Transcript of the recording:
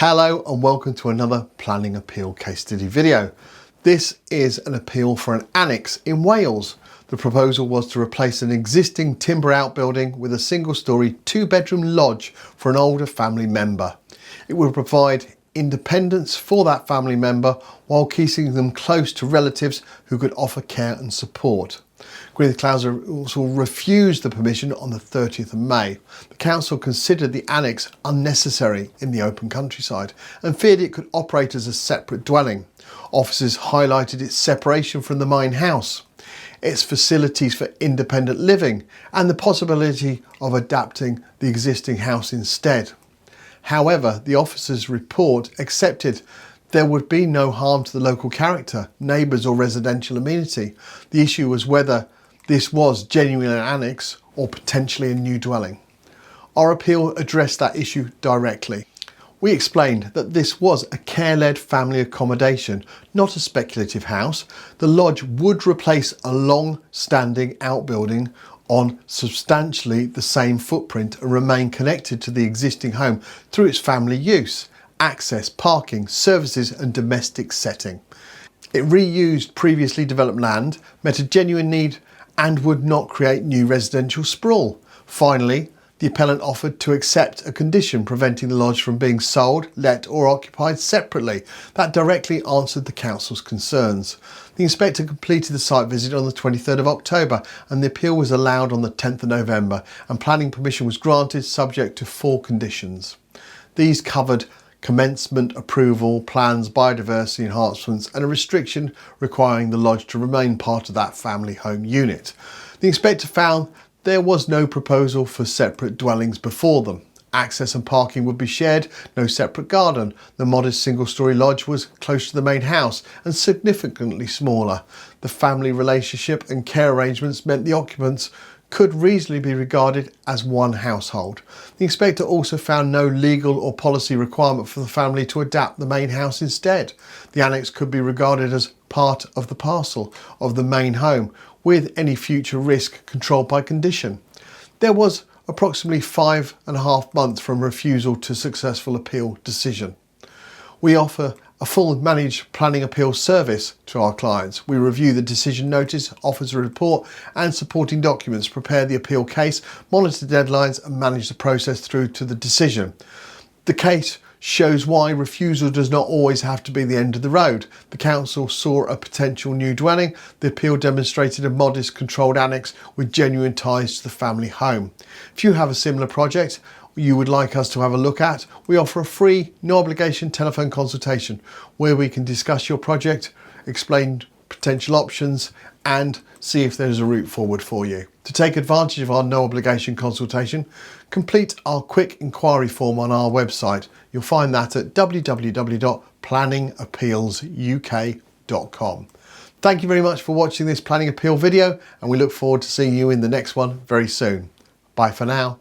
Hello and welcome to another planning appeal case study video. This is an appeal for an annex in Wales. The proposal was to replace an existing timber outbuilding with a single-storey two-bedroom lodge for an older family member. It would provide independence for that family member while keeping them close to relatives who could offer care and support. Gwynedd Council refused the permission on the 30th of May. The council considered the annex unnecessary in the open countryside and feared it could operate as a separate dwelling. Officers highlighted its separation from the main house, its facilities for independent living and the possibility of adapting the existing house instead. However, the officers' report accepted there would be no harm to the local character, neighbours or residential amenity. The issue was whether this was genuinely an annex or potentially a new dwelling. Our appeal addressed that issue directly. We explained that this was a care-led family accommodation, not a speculative house. The lodge would replace a long-standing outbuilding on substantially the same footprint and remain connected to the existing home through its family use, access, parking, services and domestic setting. It reused previously developed land, met a genuine need and would not create new residential sprawl. Finally, the appellant offered to accept a condition preventing the lodge from being sold, let or occupied separately. That directly answered the council's concerns. The inspector completed the site visit on the 23rd of October and the appeal was allowed on the 10th of November and planning permission was granted subject to 4 conditions. These covered commencement approval, plans, biodiversity enhancements and a restriction requiring the lodge to remain part of that family home unit. The inspector found there was no proposal for separate dwellings before them. Access and parking would be shared, no separate garden. The modest single-storey lodge was close to the main house and significantly smaller. The family relationship and care arrangements meant the occupants could reasonably be regarded as one household. The inspector also found no legal or policy requirement for the family to adapt the main house instead. The annex could be regarded as part of the parcel of the main home, with any future risk controlled by condition. There was approximately 5.5 months from refusal to successful appeal decision. We offer a full managed planning appeal service to our clients. We review the decision notice, offers a report and supporting documents, prepare the appeal case, monitor deadlines and manage the process through to the decision. The case shows why refusal does not always have to be the end of the road. The council saw a potential new dwelling. The appeal demonstrated a modest controlled annex with genuine ties to the family home. If you have a similar project you would like us to have a look at, we offer a free, no obligation telephone consultation where we can discuss your project, explain potential options and see if there's a route forward for you. To take advantage of our no obligation consultation, complete our quick inquiry form on our website. You'll find that at www.planningappealsuk.com. Thank you very much for watching this planning appeal video and we look forward to seeing you in the next one very soon. Bye for now.